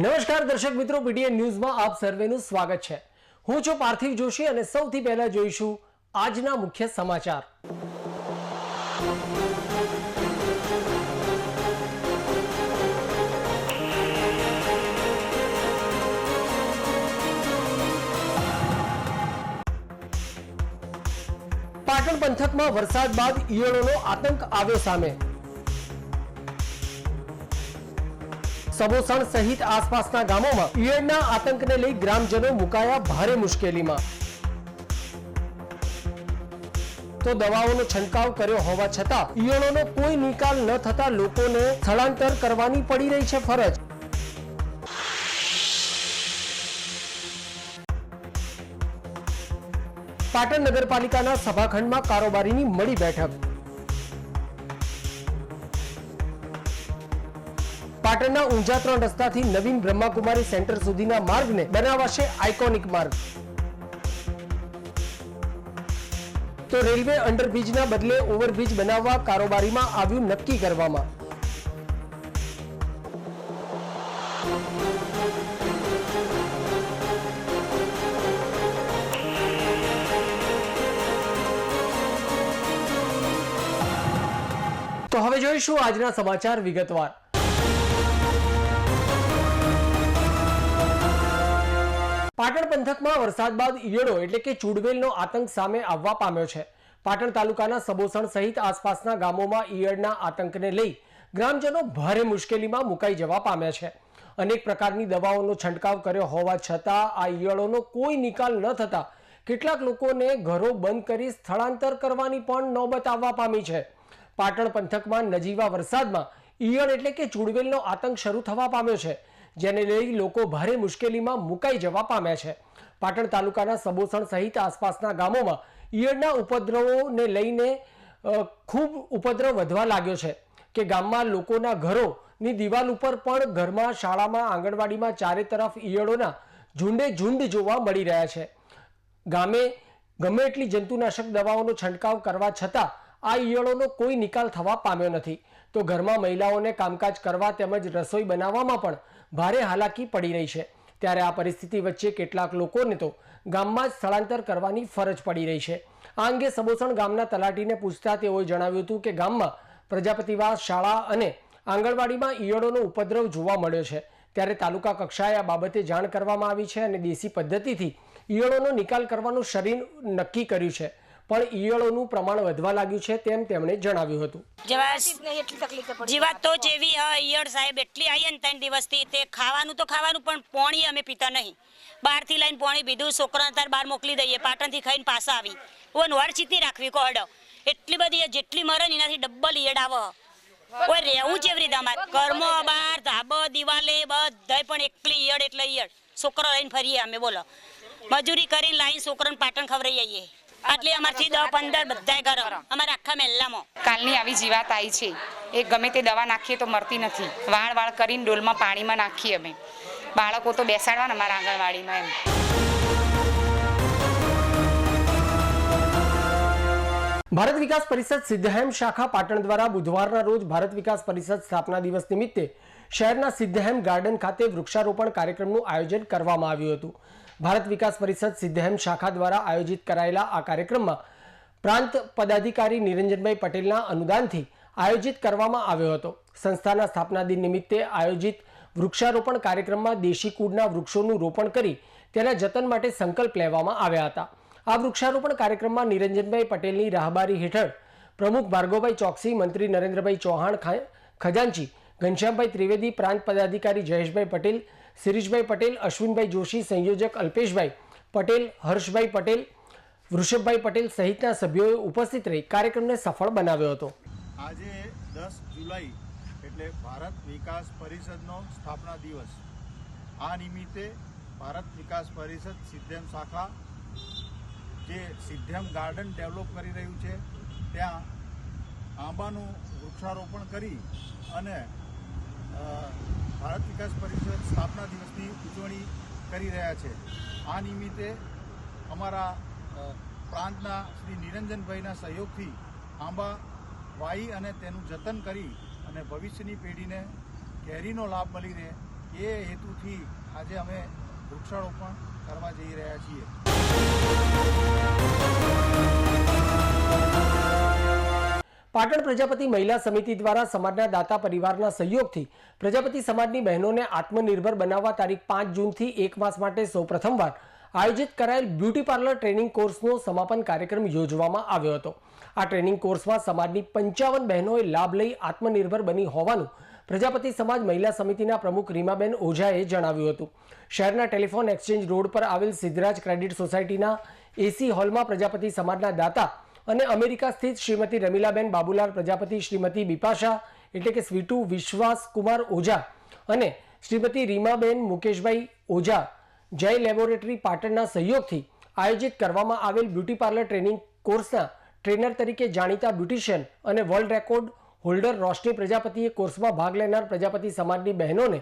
નમસ્કાર દર્શક મિત્રો, પીટીએન ન્યૂઝમાં આપ સર્વેનું સ્વાગત છે। હું છું પાર્થિવ જોશી અને સૌથી પહેલા જોઈશું આજના મુખ્ય સમાચાર। પાટણ પંથકમાં વરસાદ બાદ ઈયળોનો આતંક આવ્યો સામે। सबोसण सहित आसपासना गामों में ईयळना आतंकने लई ग्रामजनों मुकाया भारे मुश्केलीमां। तो दवाओनो छंटकाव कर्यो होवा छतां ईयळोनो कोई निकाल न थता लोकोने स्थलांतर करवानी पड़ी रही छे फरज। पाटण नगरपालिकाना सभाखंडमां कारोबारीनी मળી બેઠક। પાટણના ઊંઝા 3 રસ્તાથી નવીન બ્રહ્માકુમારી સેન્ટર સુધીના માર્ગને બનાવાશે આઇકોનિક માર્ગ। તો રેલવે અંડરબ્રિજના બદલે ઓવરબ્રિજ બનાવવા કારોબારીમાં આવ્યું નક્કી કરવામાં। તો હવે જોઈશું આજના સમાચાર વિગતવાર। પાટણ પંથકમાં વરસાદ બાદ ઈયળો એટલે કે ચૂડવેલનો આતંક સામે આવવા પામ્યો છે। પાટણ તાલુકાના સબોસણ સહિત આસપાસના ગામોમાં ઈયળના આતંકને લઈ ગ્રામજનો ભારે મુશ્કેલીમાં મુકાઈ જવા પામ્યા છે। અનેક પ્રકારની દવાઓનો છંટકાવ કર્યો હોવા છતાં આ ઈયળોનો કોઈ નિકાલ ન થતા કેટલાક લોકોને ઘરો બંધ કરી સ્થળાંતર કરવાની પણ નોબત આવવા પામી છે। પાટણ પંથકમાં નજીવા વરસાદમાં ઈયળ એટલે કે ચૂડવેલનો આતંક શરૂ થવા પામ્યો છે, જેને લઈ લોકો ભારે મુશ્કેલીમાં મુકાઈ જવા પામ્યા છે। પાટણ તાલુકાના સબોસણ સહિત આસપાસના ગામોમાં ઈયળના ઉપદ્રવોને લઈને ખૂબ ઉપદ્રવ વધવા લાગ્યો છે કે ગામમાં લોકોના ઘરોની દિવાલ ઉપર પણ ઘરમાં, શાળામાં, આંગણવાડીમાં ચારે તરફ ઈયળોના ઝુંડે ઝુંડ જોવા મળી રહ્યા છે। ગામે ગમે એટલી જંતુનાશક દવાઓનો છંટકાવ કરવા છતાં આ ઈયળોનો કોઈ નિકાલ થવા પામ્યો નથી। તો ઘરમાં મહિલાઓને કામકાજ કરવા તેમજ રસોઈ બનાવવામાં પણ ભારે હાલાકી પડી રહી છે। ત્યારે આ પરિસ્થિતિ વચ્ચે કેટલાક લોકોને તો ગામમાં જ સ્થળાંતર કરવાની ફરજ પડી રહી છે। આ અંગે સબોસણ ગામના તલાટીને પૂછતા તેઓએ જણાવ્યું હતું કે ગામમાં પ્રજાપતિવાસ, શાળા અને આંગણવાડીમાં ઈયળોનો ઉપદ્રવ જોવા મળ્યો છે। ત્યારે તાલુકા કક્ષાએ આ બાબતે જાણ કરવામાં આવી છે અને દેશી પદ્ધતિથી ઈયળોનો નિકાલ કરવાનું શરીર નક્કી કર્યું છે, પણ ઈયળોનું પ્રમાણ વધવા લાગ્યું છે તેમ તેમણે જણાવ્યું હતું। જીવાત તો જેવી ઈયળ સાહેબ એટલી આવી ને 3 દિવસથી તે ખાવાનું તો ખાવાનું પણ પાણી અમે પીતા નહીં। બહારથી લઈને પાણી પીધું, છોકરાને તાર બહાર મોકલી દઈએ, પાટણથી ખાઈને પાછા આવી ઓન વર ચીતી રાખવી કોડ એટલી બધી જેટલી મરે ને એનાથી ડબલ ઈયળ આવે। કોઈ રહેવું જેવી રીતે અમારે ઘરમાં, બહાર, ધાબો, દિવાલે બધાય પણ એકલી ઈયળ એટલે ઈયળ। છોકરો લઈને ફરીએ અમે, બોલો મજૂરી કરીને લાવીને છોકરાને પાટણ ખવડાવી આવીએ। આટલી અમારથી 10-15 બધાય ઘર અમારા આખા મહેલામાં કાલની આવી જીવાત આવી છે। એ ગમે તે દવા નાખીએ તો મરતી નથી। વાળ કરીને ડોલમાં પાણીમાં નાખીએ અમે। બાળકો તો બેસાડવાના અમારા આંગણવાડીમાં એમ। ભારત વિકાસ પરિષદ સિદ્ધહેમ શાખા પાટણ દ્વારા બુધવારના રોજ ભારત વિકાસ પરિષદ સ્થાપના દિવસ નિમિત્તે શહેરના સિદ્ધહેમ ગાર્ડન ખાતે વૃક્ષારોપણ કાર્યક્રમનું આયોજન કરવામાં આવ્યું હતું। ભારત વિકાસ પરિષદ સિદ્ધહેમ શાખા દ્વારા આયોજિત કરાયેલા આ કાર્યક્રમમાં પ્રાંત પદાધિકારી નિરંજનભાઈ પટેલના અનુદાનથી આયોજિત કરવામાં આવ્યો હતો। સંસ્થાના સ્થાપના દિન નિમિત્તે આયોજિત વૃક્ષારોપણ કાર્યક્રમમાં દેશી કુળના વૃક્ષોનું રોપણ કરી તેના જતન માટે સંકલ્પ લેવામાં આવ્યા હતા। આ વૃક્ષારોપણ કાર્યક્રમમાં નિરંજનભાઈ પટેલની રાહબારી હેઠળ પ્રમુખ ભાર્ગવભાઈ ચોકસી, મંત્રી નરેન્દ્રભાઈ ચૌહાણ, ખજાનચી ઘનશ્યામભાઈ ત્રિવેદી, પ્રાંત પદાધિકારી જયેશભાઈ પટેલ, શિરીષભાઈ પટેલ, અશ્વિનભાઈ જોશી, સંયોજક અલ્પેશભાઈ પટેલ, હર્ષભાઈ પટેલ, વૃષભભાઈ પટેલ સહિતના સભ્યોએ ઉપસ્થિત રહી કાર્યક્રમને સફળ બનાવ્યો હતો। આજે 10 જુલાઈ એટલે ભારત વિકાસ પરિષદનો સ્થાપના દિવસ। આ નિમિત્તે ભારત વિકાસ પરિષદ સિદ્ધેમ શાખા જે સિદ્ધેમ ગાર્ડન ડેવલપ કરી રહ્યું છે ત્યાં આંબાનું વૃક્ષારોપણ કરી અને ભારત વિકાસ પરિષદ સ્થાપના દિવસની ઉજવણી કરી રહ્યા છે। આ નિમિત્તે અમારા પ્રાંતના શ્રી નિરંજનભાઈના સહયોગથી આંબા વાવી અને તેનું જતન કરી અને ભવિષ્યની પેઢીને કેરીનો લાભ મળી રહે એ હેતુથી આજે અમે વૃક્ષારોપણ કરવા જઈ રહ્યા છીએ. પાટણ પ્રજાપતિ મહિલા સમિતિ દ્વારા સમાજના દાતા પરિવારના સહયોગથી પ્રજાપતિ સમાજની બહેનોને આત્મનિર્ભર બનાવવા તારીખ 5 જૂનથી 1 માસ માટે સૌપ્રથમવાર આયોજિત કરાયેલ બ્યુટી પાર્લર ટ્રેનિંગ કોર્સનો સમાપન કાર્યક્રમ યોજવામાં આવ્યો હતો. આ ટ્રેનિંગ કોર્સમાં સમાજની 55 બહેનોએ લાભ લઈ આત્મનિર્ભર બની હોવાનું પ્રજાપતિ સમાજ મહિલા સમિતિના પ્રમુખ રીમાબેન ઓઝાએ જણાવ્યું હતું. શહેરના ટેલિફોન એક્સચેન્જ રોડ પર આવેલ સિદ્ધરાજ ક્રેડિટ સોસાયટીના એસી હોલમાં પ્રજાપતિ સમાજના દાતા અને અમેરિકા સ્થિત શ્રીમતી રમીલાબેન બાબુલાલ પ્રજાપતિ, શ્રીમતી બિપાશા એટલે કે સ્વીટુ વિશ્વાસ કુમાર ઓઝા અને શ્રીમતી રીમાબેન મુકેશભાઈ ઓઝા જય લેબોરેટરી પાટણના સહયોગથી આયોજિત કરવામાં આવેલ બ્યુટી પાર્લર ટ્રેનિંગ કોર્સના ટ્રેનર તરીકે જાણીતા બ્યુટિશિયન અને વર્લ્ડ રેકોર્ડ હોલ્ડર રોશની પ્રજાપતિએ કોર્સમાં ભાગ લેનાર પ્રજાપતિ સમાજની બહેનોને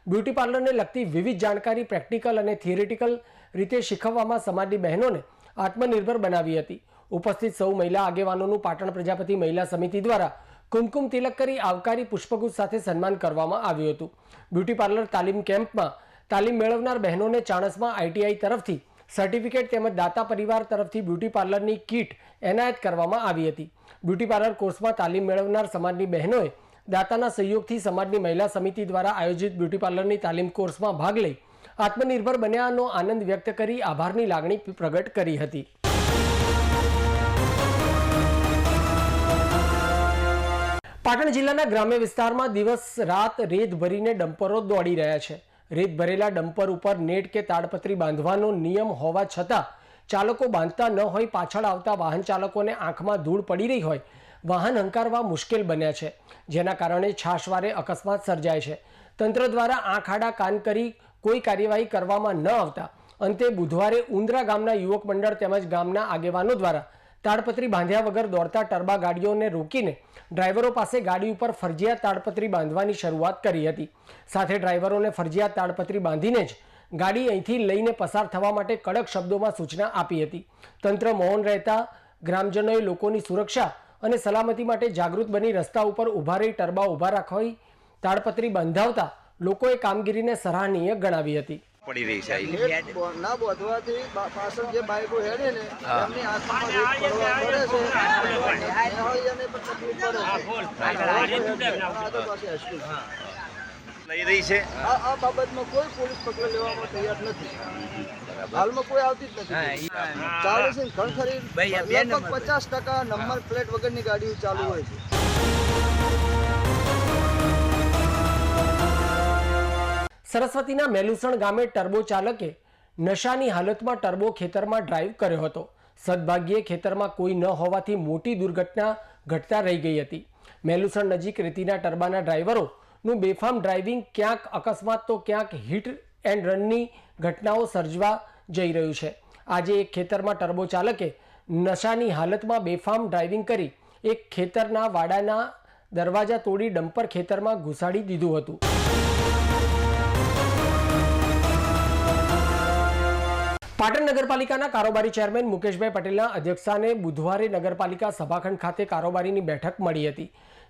બ્યુટી પાર્લરને લગતી વિવિધ જાણકારી પ્રેક્ટિકલ અને થિયરિટિકલ રીતે શીખવવામાં સમાજની બહેનોને આત્મનિર્ભર બનાવી હતી. ઉપસ્થિત સૌ મહિલા આગેવાનોનું પાટણ પ્રજાપતિ મહિલા સમિતિ દ્વારા કુમકુમ તિલક કરી આવકારી પુષ્પગુચ્છ સાથે સન્માન કરવામાં આવ્યું હતું. બ્યુટી પાર્લર તાલીમ કેમ્પમાં તાલીમ મેળવનાર બહેનોને ચાણસ્મા આઈટીઆઈ તરફથી સર્ટિફિકેટ તેમજ દાતા પરિવાર તરફથી બ્યુટી પાર્લરની કીટ એનાયત કરવામાં આવી હતી. બ્યુટી પાર્લર કોર્સમાં તાલીમ મેળવનાર સમાજની બહેનોએ દાતાના સહયોગથી સમાજની મહિલા સમિતિ દ્વારા આયોજિત બ્યુટી પાર્લરની તાલીમ કોર્સમાં ભાગ લઈ આત્મનિર્ભર બન્યાનો આનંદ વ્યક્ત કરી આભારની લાગણી પ્રગટ કરી હતી. પાટણ જિલ્લાના ગ્રામ્ય વિસ્તારમાં દિવસ રાત રેત ભરીને ડમ્પરો દોડી રહ્યા છે. રેત ભરેલા ડમ્પર ઉપર નેટ કે તાડપત્રી બાંધવાનો નિયમ હોવા છતાં ચાલકો બાંધતા ન હોય પાછળ આવતા વાહન ચાલકોને આંખમાં ધૂળ પડી રહી હોય વાહન હંકારવા મુશ્કેલ બન્યા છે, જેના કારણે છાશવારે અકસ્માત સર્જાય છે. તંત્ર દ્વારા આંખ આડા કાન કરી કોઈ કાર્યવાહી કરવામાં ન આવતા અંતે બુધવારે ઉંદરા ગામના યુવક મંડળ તેમજ ગામના આગેવાનો દ્વારા તાડપત્રી બાંધ્યા વગર દોડતા ટર્બા ગાડીઓને રોકીને ડ્રાઈવરો પાસે ગાડી ઉપર ફરજિયાત તાડપત્રી બાંધવાની શરૂઆત કરી હતી. સાથે ડ્રાઈવરોને ફરજિયાત તાડપત્રી બાંધીને જ ગાડી અહીંથી લઈને પસાર થવા માટે કડક શબ્દોમાં સૂચના આપી હતી. તંત્ર મૌન રહેતા ગ્રામજનોએ લોકોની સુરક્ષા અને સલામતી માટે જાગૃત બની રસ્તા ઉપર ઊભા રહી ટર્બા ઊભા રાખવી તાડપત્રી બંધાવતા લોકોએ કામગીરીને સરાહનીય ગણાવી હતી. પડી રહી છે ના બોધવાથી પાછળ જે બાઈકો હેડે ને એમની આંખમાં રેત પડવા પડે છે અને પણ તકલીફ પડે છે. લઈ રહી છે. આ બાબતમાં કોઈ પોલીસ પકડ લેવામાં તૈયાર નથી. હાલમાં કોઈ આવતી જ નથી. ચાલે છે ખણખરી લગભગ 50% નંબર પ્લેટ વગરની ગાડીઓ ચાલુ હોય છે. સરસ્વતીના મેલુસણ ગામે ટર્બો ચાલકે નશાની હાલતમાં ટર્બો ખેતરમાં ડ્રાઈવ કર્યો હતો. સદભાગ્યે ખેતરમાં કોઈ ન હોવાથી મોટી દુર્ઘટના ઘટતા રહી ગઈ હતી. મેલુસણ નજીક રેતીના ટર્બાના ડ્રાઈવરોનું બેફામ ડ્રાઇવિંગ ક્યાંક અકસ્માત તો ક્યાંક હિટ એન્ડ રનની ઘટનાઓ સર્જવા જઈ રહ્યું છે. આજે એક ખેતરમાં ટર્બો ચાલકે નશાની હાલતમાં બેફામ ડ્રાઇવિંગ કરી એક ખેતરના વાડાના દરવાજા તોડી ડમ્પર ખેતરમાં ઘુસાડી દીધું હતું. પાટણ નગરપાલિકાના કારોબારી ચેરમેન મુકેશભાઈ પટેલના અધ્યક્ષસ્થાને બુધવારે નગરપાલિકા સભાખંડ ખાતે કારોબારીની બેઠક મળી હતી.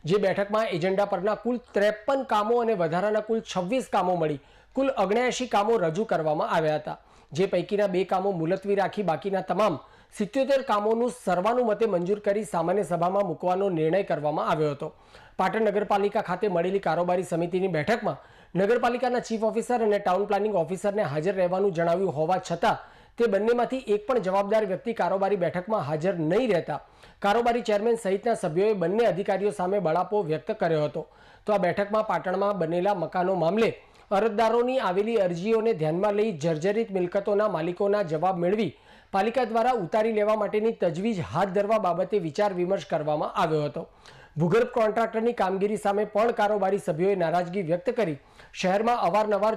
જે બેઠકમાં એજન્ડા પરના કુલ 53 કામો અને વધારાના કુલ 26 કામો મળી કુલ 79 કામો રજૂ કરવામાં આવ્યા હતા. જે પૈકીના 2 કામો મુલતવી રાખી બાકીના તમામ 77 કામોનું સર્વાનુમતે મંજૂર કરી સામાન્ય સભામાં મૂકવાનો નિર્ણય કરવામાં આવ્યો હતો. પાટણ નગરપાલિકા ખાતે મળેલી કારોબારી સમિતિની બેઠકમાં નગરપાલિકાના ચીફ ઓફિસર અને ટાઉન પ્લાનિંગ ઓફિસરને હાજર રહેવાનું જણાવ્યું હોવા છતાં તે બંનેમાંથી એક પણ જવાબદાર વ્યક્તિ કારોબારી બેઠકમાં હાજર નહીં રહેતા કારોબારી ચેરમેન સહિતના સભ્યોએ બંને અધિકારીઓ સામે બળાપો વ્યક્ત કર્યો હતો. તો આ બેઠકમાં પાટણમાં બનેલા મકાનો મામલે અરજદારોની આવેલી અરજીઓને ધ્યાનમાં લઈ જર્જરિત મિલકતોના માલિકોના જવાબ મેળવી પાલિકા દ્વારા ઉતારી લેવા માટેની તજવીજ હાથ ધરવા બાબતે વિચાર વિમર્શ કરવામાં આવ્યો હતો. ભૂગર્ભ કોન્ટ્રાક્ટરની કામગીરી સામે પણ કારોબારી સભ્યોએ નારાજગી વ્યક્ત કરી શહેરમાં અવારનવાર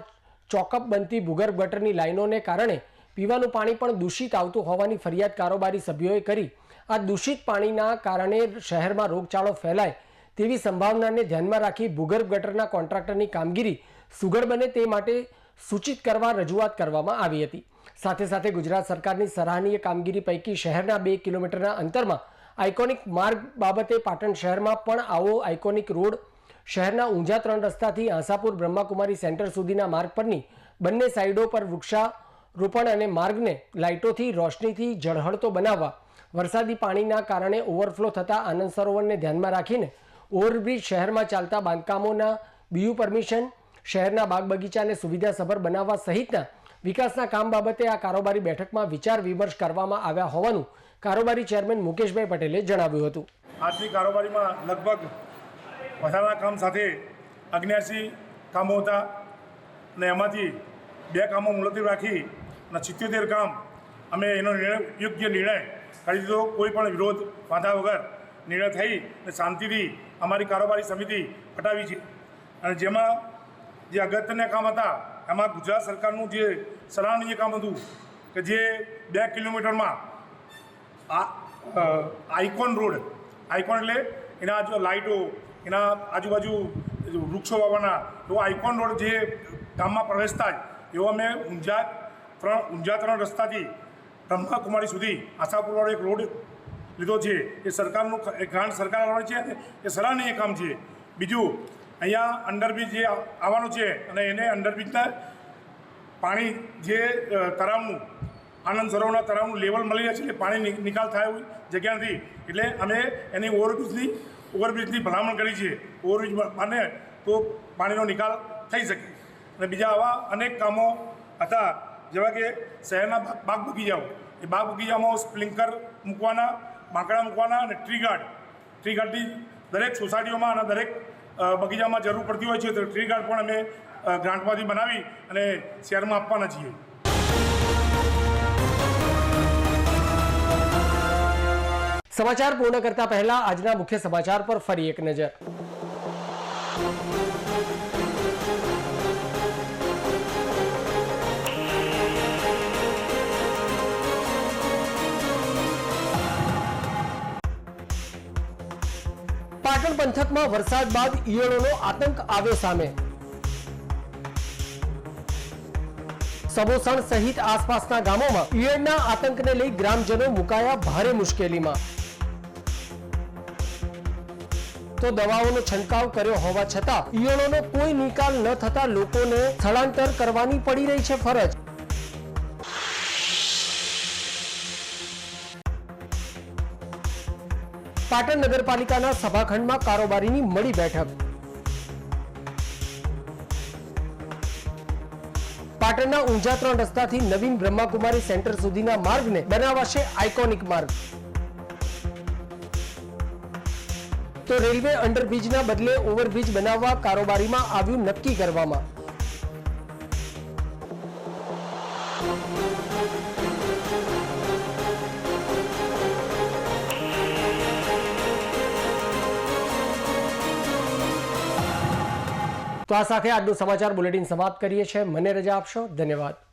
ચોકઅપ બનતી ભૂગર્ભ ગટરની લાઈનોને કારણે પીવાનું પાણી પણ દૂષિત આવતું હોવાની ફરિયાદ કારોબારી સભ્યોએ કરી આ દૂષિત પાણીના કારણે શહેરમાં રોગચાળો ફેલાય તેવી સંભાવનાને ધ્યાનમાં રાખી ભૂગર્ભ ગટરના કોન્ટ્રાક્ટરની કામગીરી સુઘડ બને તે માટે સૂચિત કરવા રજૂઆત કરવામાં આવી હતી. સાથે સાથે ગુજરાત સરકારની સરાહનીય કામગીરી પૈકી શહેરના 2 કિલોમીટરના અંતરમાં આઇકોનિક માર્ગ બાબતે પાટણ શહેરમાં પણ આવો આઇકોનિક રોડ શહેરના ઊંઝા 3 રસ્તાથી આશાપુર બ્રહ્માકુમારી સેન્ટર સુધીના માર્ગ પરની બંને સાઈડો પર વૃક્ષારોપણ અને માર્ગને લાઇટોથી રોશનીથી ઝળહળતો બનાવવા, વરસાદી પાણીના કારણે ઓવરફ્લો થતા આનંદ સરોવરને ધ્યાનમાં રાખીને ઓવરબ્રિજ શહેરમાં ચાલતા બાંધકામોના બીયુ પરમિશન, શહેરના બાગ બગીચાને સુવિધાસભર બનાવવા સહિતના વિકાસના કામ બાબતે આ કારોબારી બેઠકમાં વિચાર વિમર્શ કરવામાં આવ્યા હોવાનું કારોબારી ચેરમેન મુકેશભાઈ પટેલે જણાવ્યું હતું. આજની કારોબારીમાં લગભગ વધારાના કામ સાથે 79 કામો હતા અને એમાંથી 2 કામો મુલતવી રાખી અને 77 કામ અમે એનો યોગ્ય નિર્ણય કરી દીધો. કોઈ પણ વિરોધ બાધા વગર નિર્ણય થઈ અને શાંતિથી અમારી કારોબારી સમિતિ પટાવી છે. અને જેમાં જે અગત્યના કામ હતા એમાં ગુજરાત સરકારનું જે સરાહનીય કામ હતું કે જે 2 કિલોમીટરમાં આઇકોન રોડ, આઇકોન એટલે એના જો લાઇટો, એના આજુબાજુ વૃક્ષો વાવવાના એવો આઇકોન રોડ જે ગામમાં પ્રવેશતા જ એવો અમે ઊંઝા 3 રસ્તાથી બ્રહ્માકુમારી સુધી આશાપુરવાળો એક રોડ લીધો છે. એ સરકારનું ગ્રાન્ટ સરકાર આવવાની છે, એ સરાહનીય કામ છે. બીજું અહીંયા અંડરબ્રિજ જે આવવાનું છે અને એને અંડરબ્રિજના પાણી જે તળાવનું આનંદ સરોવરના તળાવનું લેવલ મળી રહે છે એટલે પાણી નિકાલ થાય એવી જગ્યા નથી. એટલે અમે એની ઓવરબ્રિજની ભલામણ કરી છે. ઓવરબ્રિજ બને તો પાણીનો નિકાલ થઈ શકે. અને બીજા આવા અનેક કામો હતા જેવા કે શહેરના બાગ બગીચાઓ, એ બાગ બગીચામાં સ્પ્રિંકલર મૂકવાના, બાંકડા મૂકવાના અને ટ્રી ગાર્ડની દરેક સોસાયટીઓમાં અને દરેક બગીચામાં જરૂર પડતી હોય છે. તો ટ્રી ગાર્ડ પણ અમે ગ્રાન્ટમાંથી બનાવી અને શહેરમાં આપવાના છીએ. સમાચાર પૂર્ણ કરતા પહેલા આજના મુખ્ય સમાચાર પર ફરી એક નજર. પાટણ પંથકમાં વરસાદ બાદ ઈયળોનો આતંક આવ્યો સામે. સબોસણ સહિત આસપાસના ગામોમાં ઈયળના આતંકને લઈ ગ્રામજનો મુકાયા ભારે મુશ્કેલીમાં. તો દવાઓનો છંટકાવ કર્યો હોવા છતાં ઈયળોનો કોઈ નિકાલ ન થતા લોકોને સ્થળાંતર કરવાની પડી રહી છે ફરજ. પાટણ નગરપાલિકાના સભાખંડમાં કારોબારીની મળી બેઠક. પાટણના ઊંઝા 3 રસ્તાથી નવીન બ્રહ્માકુમારી સેન્ટર સુધીના માર્ગને બનાવાશે આઇકોનિક માર્ગ. તો રેલવે અંડરબ્રિજના બદલે ઓવરબ્રિજ બનાવવા કારોબારીમાં આવ્યું નક્કી કરવામાં. તો આ સાથે આજનું સમાચાર બુલેટિન સમાપ્ત કરીએ છીએ. મને રજા આપશો. ધન્યવાદ.